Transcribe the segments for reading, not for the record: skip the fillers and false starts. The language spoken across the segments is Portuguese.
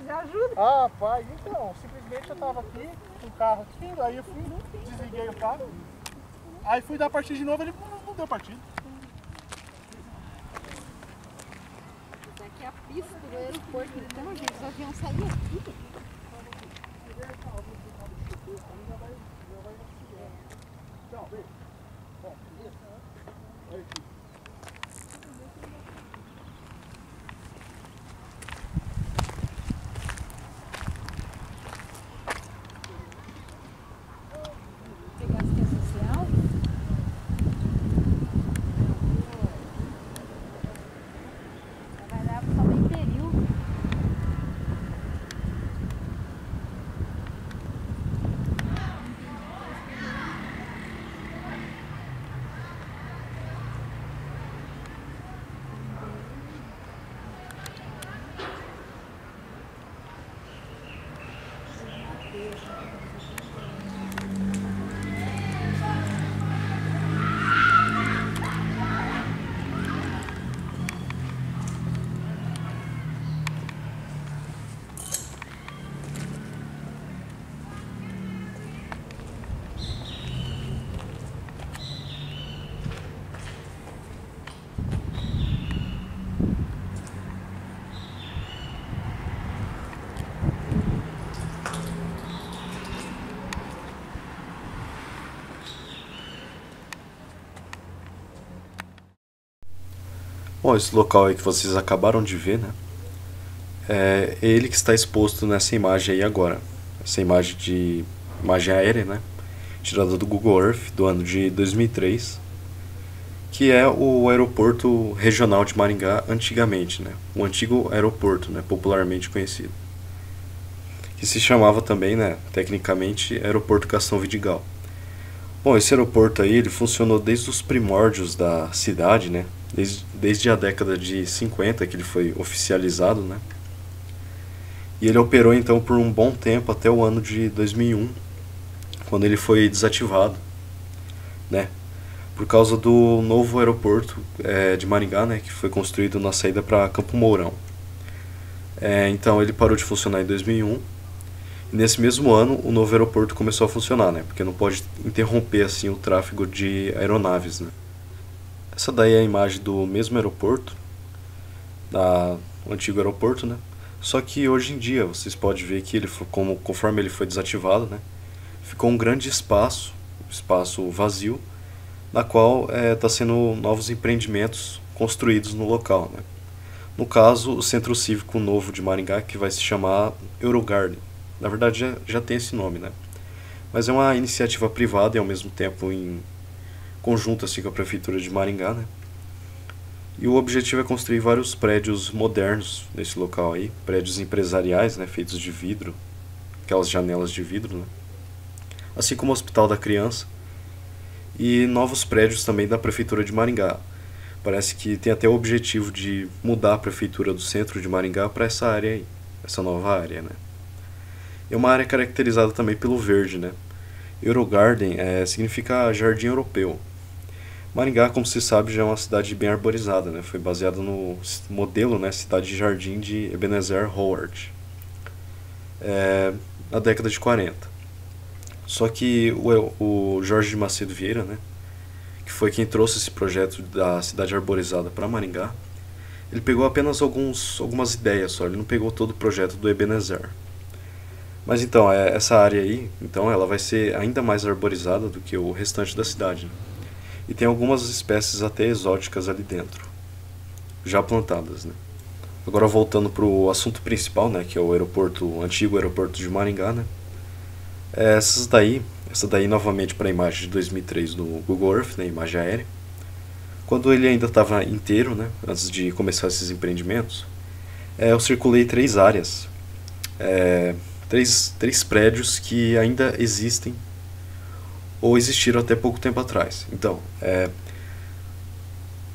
fazer ajuda. Ah, pai, então, simplesmente eu tava aqui, com o carro aqui, aí eu fui, desliguei o carro, aí fui dar partida de novo, ele não deu partida. Essa aqui é a pista do aeroporto, então, gente, os aviões saíram aqui. Pegar assistência social. Vai dar só meio período. Bom, esse local aí que vocês acabaram de ver, né? É ele que está exposto nessa imagem aí agora. Essa imagem aérea, né? Tirada do Google Earth do ano de 2003, que é o aeroporto regional de Maringá antigamente, né? O antigo aeroporto, né? Popularmente conhecido, que se chamava também, né? Tecnicamente, Aeroporto Gastão Vidigal. Bom, esse aeroporto aí ele funcionou desde os primórdios da cidade, né? Desde a década de 50 que ele foi oficializado, né? E ele operou então por um bom tempo até o ano de 2001, quando ele foi desativado, né? Por causa do novo aeroporto de Maringá, né? Que foi construído na saída para Campo Mourão. Então ele parou de funcionar em 2001. E nesse mesmo ano o novo aeroporto começou a funcionar, né? Porque não pode interromper assim o tráfego de aeronaves, né? Essa daí é a imagem do mesmo aeroporto, o antigo aeroporto, né? Só que hoje em dia vocês podem ver que conforme ele foi desativado, né? Ficou um grande espaço vazio, na qual está sendo novos empreendimentos construídos no local, né? No caso, o Centro Cívico Novo de Maringá, que vai se chamar Eurogarden. Na verdade já tem esse nome, né? Mas é uma iniciativa privada e ao mesmo tempo em conjunto assim com a prefeitura de Maringá, né? E o objetivo é construir vários prédios modernos nesse local aí, prédios empresariais, né, feitos de vidro, aquelas janelas de vidro, né? Assim como o Hospital da Criança e novos prédios também da prefeitura de Maringá. Parece que tem até o objetivo de mudar a prefeitura do centro de Maringá para essa área aí, essa nova área, né? É uma área caracterizada também pelo verde, né? Eurogarden significa jardim europeu. Maringá, como se sabe, já é uma cidade bem arborizada, né? Foi baseada no modelo, né, cidade-jardim de Ebenezer Howard, na década de 40. Só que o Jorge de Macedo Vieira, né, que foi quem trouxe esse projeto da cidade arborizada para Maringá, ele pegou apenas algumas ideias só, ele não pegou todo o projeto do Ebenezer. Mas então, essa área aí, então, ela vai ser ainda mais arborizada do que o restante da cidade, né? E tem algumas espécies até exóticas ali dentro, já plantadas, né? Agora voltando para o assunto principal, né, que é o antigo aeroporto de Maringá, né? Essa daí novamente para a imagem de 2003 do Google Earth, né, imagem aérea. Quando ele ainda estava inteiro, né, antes de começar esses empreendimentos, eu circulei 3 áreas, três prédios que ainda existem ou existiram até pouco tempo atrás. Então,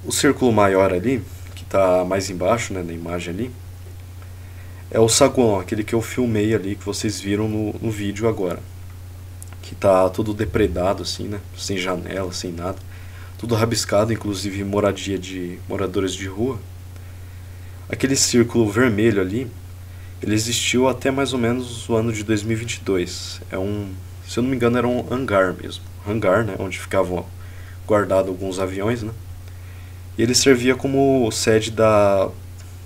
o círculo maior ali, que está mais embaixo, né, na imagem ali, é o saguão, aquele que eu filmei ali, que vocês viram no vídeo agora. Que está tudo depredado, assim, né, sem janela, sem nada. Tudo rabiscado, inclusive moradia de moradores de rua. Aquele círculo vermelho ali, ele existiu até mais ou menos o ano de 2022. Se eu não me engano, era um hangar mesmo. Hangar, né, onde ficavam guardados alguns aviões, né? E ele servia como sede da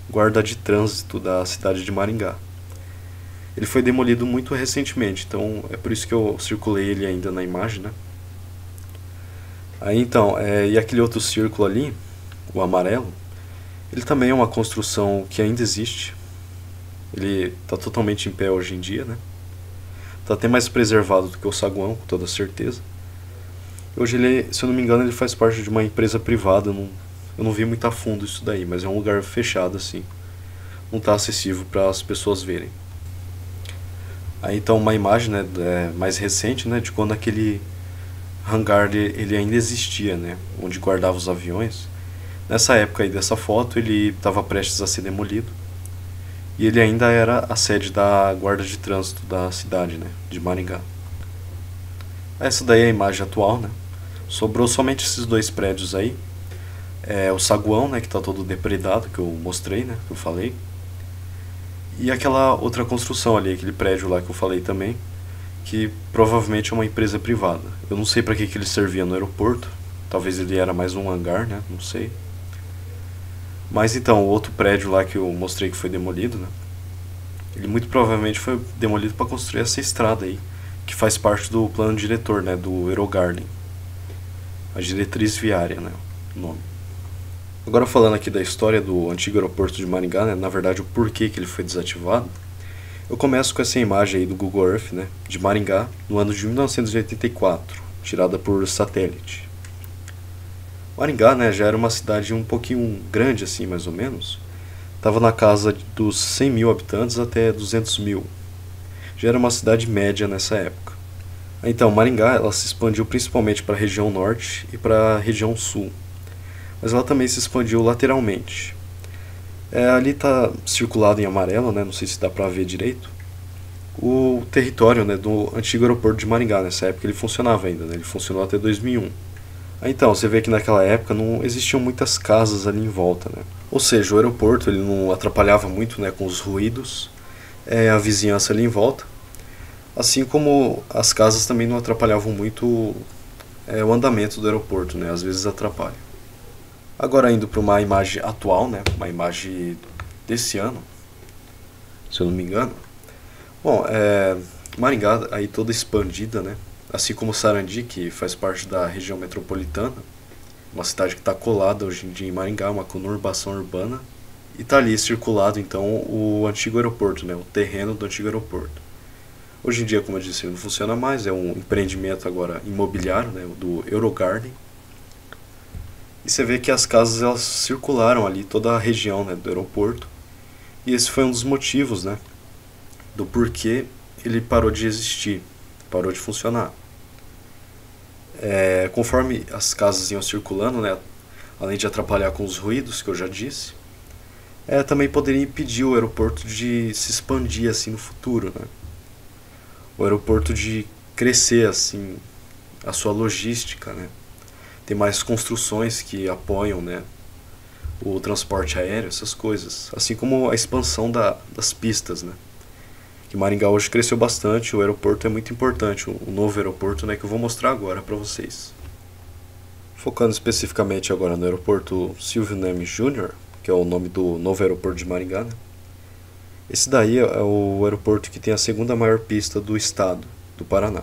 guarda de trânsito da cidade de Maringá. Ele foi demolido muito recentemente, então é por isso que eu circulei ele ainda na imagem, né? Aí então, e aquele outro círculo ali, o amarelo, ele também é uma construção que ainda existe. Ele está totalmente em pé hoje em dia, né? Está até mais preservado do que o saguão, com toda certeza. Hoje ele, se eu não me engano, ele faz parte de uma empresa privada. Eu não vi muito a fundo isso daí, mas é um lugar fechado assim. Não está acessível para as pessoas verem. Aí então uma imagem, né, mais recente, né, de quando aquele hangar ele ainda existia, né, onde guardava os aviões. Nessa época aí dessa foto ele estava prestes a ser demolido. E ele ainda era a sede da guarda de trânsito da cidade, né, de Maringá. Essa daí é a imagem atual, né? Sobrou somente esses dois prédios aí. O saguão, né, que está todo depredado, que eu mostrei, né, que eu falei. E aquela outra construção ali, aquele prédio lá que eu falei também, que provavelmente é uma empresa privada. Eu não sei para que ele servia no aeroporto. Talvez ele era mais um hangar, né, não sei. Mas então, o outro prédio lá que eu mostrei que foi demolido, né? Ele muito provavelmente foi demolido para construir essa estrada aí, que faz parte do plano diretor, né, do Eurogarden. A diretriz viária, né, o nome. Agora falando aqui da história do antigo aeroporto de Maringá, né, na verdade o porquê que ele foi desativado, eu começo com essa imagem aí do Google Earth, né, de Maringá, no ano de 1984, tirada por satélite. Maringá, né, já era uma cidade um pouquinho grande assim, mais ou menos. Estava na casa dos 100 mil habitantes até 200 mil. Já era uma cidade média nessa época. Então, Maringá ela se expandiu principalmente para a região norte e para a região sul. Mas ela também se expandiu lateralmente. Ali está circulado em amarelo, né, não sei se dá para ver direito, o território, né, do antigo aeroporto de Maringá. Nessa época ele funcionava ainda, né, ele funcionou até 2001. Então, você vê que naquela época não existiam muitas casas ali em volta, né? Ou seja, o aeroporto ele não atrapalhava muito, né, com os ruídos, a vizinhança ali em volta. Assim como as casas também não atrapalhavam muito o andamento do aeroporto, né? Às vezes atrapalha. Agora indo para uma imagem atual, né? Uma imagem desse ano, se eu não me engano. Bom, Maringá aí toda expandida, né? Assim como Sarandi, que faz parte da região metropolitana, uma cidade que está colada hoje em dia em Maringá, uma conurbação urbana, e está ali circulado então o antigo aeroporto, né, o terreno do antigo aeroporto. Hoje em dia, como eu disse, não funciona mais, é um empreendimento agora imobiliário, né, do Eurogarden. E você vê que as casas elas circularam ali toda a região, né, do aeroporto, e esse foi um dos motivos, né, do porquê ele parou de existir, parou de funcionar. Conforme as casas iam circulando, né, além de atrapalhar com os ruídos que eu já disse, também poderia impedir o aeroporto de se expandir assim no futuro, né? O aeroporto de crescer assim a sua logística, né? Tem mais construções que apoiam, né, o transporte aéreo, essas coisas, assim como a expansão das pistas, né? Que Maringá hoje cresceu bastante, o aeroporto é muito importante, o novo aeroporto, né, que eu vou mostrar agora para vocês. Focando especificamente agora no aeroporto Silvio Nemes Jr., que é o nome do novo aeroporto de Maringá, né? Esse daí é o aeroporto que tem a segunda maior pista do estado, do Paraná.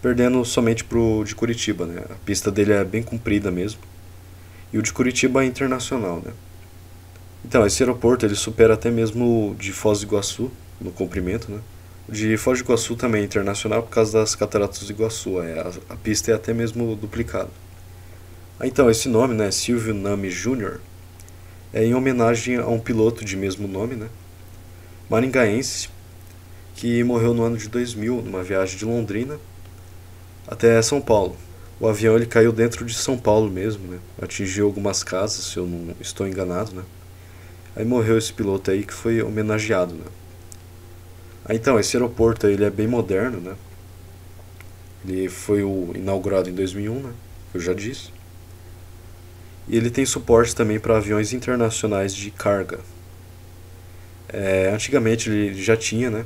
Perdendo somente pro de Curitiba, né? A pista dele é bem comprida mesmo. E o de Curitiba é internacional, né? Então, esse aeroporto ele supera até mesmo o de Foz do Iguaçu, no comprimento, né? O de Foz do Iguaçu também é internacional por causa das cataratas do Iguaçu, a pista é até mesmo duplicada. Então, esse nome, né, Silvio Nami Jr., é em homenagem a um piloto de mesmo nome, né, maringaense, que morreu no ano de 2000, numa viagem de Londrina até São Paulo. O avião ele caiu dentro de São Paulo mesmo, né, atingiu algumas casas, se eu não estou enganado, né. Aí morreu esse piloto aí que foi homenageado, né. Então, esse aeroporto ele é bem moderno, né? Ele foi inaugurado em 2001, né? Eu já disse. E ele tem suporte também para aviões internacionais de carga. Antigamente ele já tinha, né?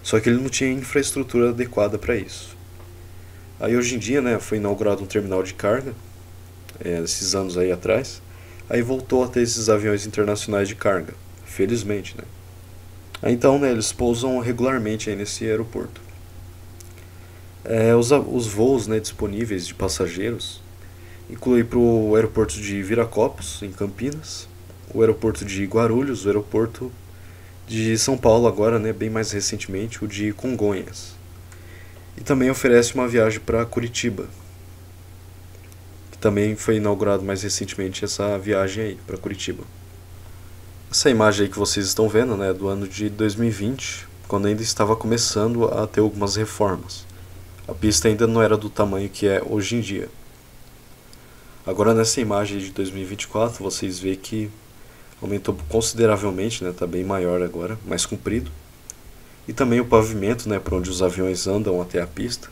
Só que ele não tinha infraestrutura adequada para isso. Aí hoje em dia, né, foi inaugurado um terminal de carga, esses anos aí atrás. Aí voltou a ter esses aviões internacionais de carga, felizmente, né? Aí então, né, eles pousam regularmente aí nesse aeroporto. Os voos, né, disponíveis de passageiros incluem para o aeroporto de Viracopos, em Campinas, o aeroporto de Guarulhos, o aeroporto de São Paulo agora, né, bem mais recentemente, o de Congonhas. E também oferece uma viagem para Curitiba, que também foi inaugurado mais recentemente essa viagem aí para Curitiba. Essa imagem aí que vocês estão vendo, né, do ano de 2020, quando ainda estava começando a ter algumas reformas. A pista ainda não era do tamanho que é hoje em dia. Agora nessa imagem de 2024 vocês veem que aumentou consideravelmente, né, tá bem maior agora, mais comprido. E também o pavimento, né, por onde os aviões andam até a pista,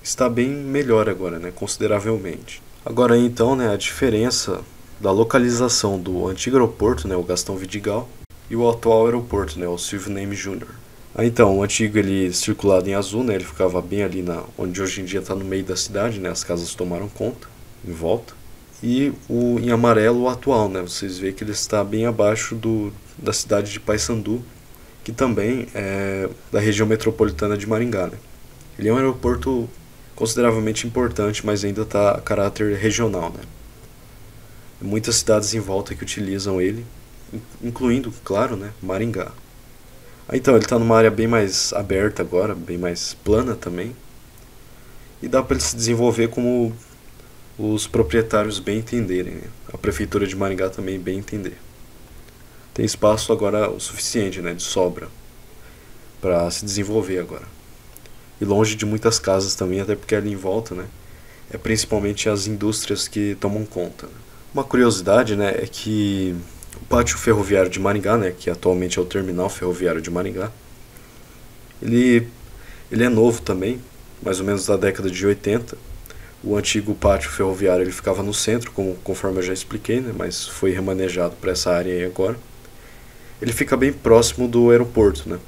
está bem melhor agora, né, consideravelmente. Agora então, né, a diferença da localização do antigo aeroporto, né, o Gastão Vidigal, e o atual aeroporto, né, o Silvio Neme Jr. Então, o antigo ele circulado em azul, né, ele ficava bem ali onde hoje em dia está no meio da cidade, né, as casas tomaram conta, em volta. E em amarelo o atual, né, vocês veem que ele está bem abaixo da cidade de Paissandu, que também é da região metropolitana de Maringá, né. Ele é um aeroporto consideravelmente importante, mas ainda está a caráter regional, né. Muitas cidades em volta que utilizam ele, incluindo, claro, né, Maringá. Então, ele está numa área bem mais aberta agora, bem mais plana também. E dá para ele se desenvolver como os proprietários bem entenderem, né? A prefeitura de Maringá também bem entender. Tem espaço agora o suficiente, né, de sobra, para se desenvolver agora. E longe de muitas casas também, até porque ali em volta, né, é principalmente as indústrias que tomam conta, né? Uma curiosidade, né, é que o pátio ferroviário de Maringá, né, que atualmente é o terminal ferroviário de Maringá, ele é novo também, mais ou menos da década de 80. O antigo pátio ferroviário ele ficava no centro, conforme eu já expliquei, né, mas foi remanejado para essa área aí agora. Ele fica bem próximo do aeroporto, né?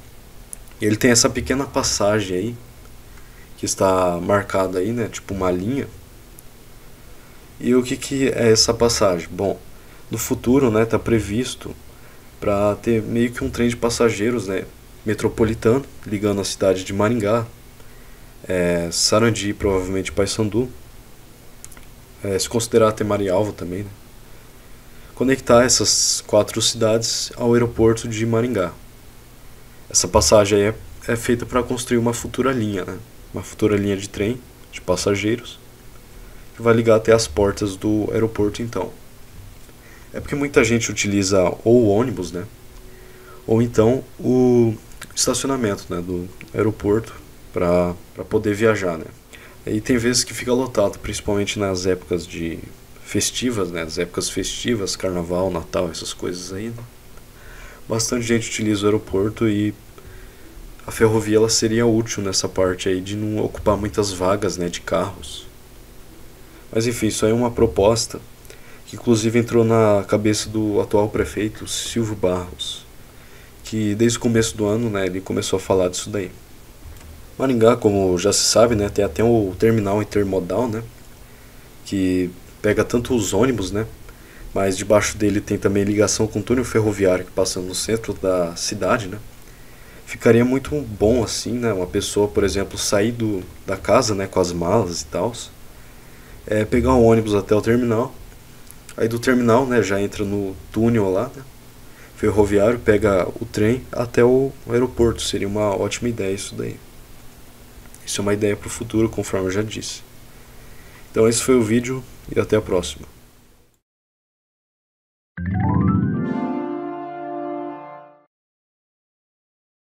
E ele tem essa pequena passagem aí, que está marcada aí, né, tipo uma linha. E o que é essa passagem? Bom, no futuro, né, está previsto para ter meio que um trem de passageiros, né, metropolitano, ligando a cidade de Maringá, Sarandi e provavelmente Paissandu, se considerar até Marialva também, né, conectar essas 4 cidades ao aeroporto de Maringá. Essa passagem aí é feita para construir uma futura linha, né, uma futura linha de trem de passageiros, que vai ligar até as portas do aeroporto então. É porque muita gente utiliza ou o ônibus, né, ou então o estacionamento, né, do aeroporto para poder viajar, né. E tem vezes que fica lotado, principalmente nas épocas de festivas, né, as épocas festivas, carnaval, Natal, essas coisas aí, né. Bastante gente utiliza o aeroporto e a ferrovia ela seria útil nessa parte aí de não ocupar muitas vagas, né, de carros. Mas enfim, isso aí é uma proposta que inclusive entrou na cabeça do atual prefeito, Silvio Barros, que desde o começo do ano, né, ele começou a falar disso daí. Maringá, como já se sabe, né, tem até o terminal intermodal, né, que pega tanto os ônibus, né, mas debaixo dele tem também ligação com o túnel ferroviário que passa no centro da cidade, né. Ficaria muito bom assim, né, uma pessoa, por exemplo, sair da casa, né, com as malas e tal, pegar um ônibus até o terminal, aí do terminal, né, já entra no túnel lá, né, ferroviário, pega o trem até o aeroporto. Seria uma ótima ideia isso daí. Isso é uma ideia para o futuro, conforme eu já disse. Então esse foi o vídeo e até a próxima.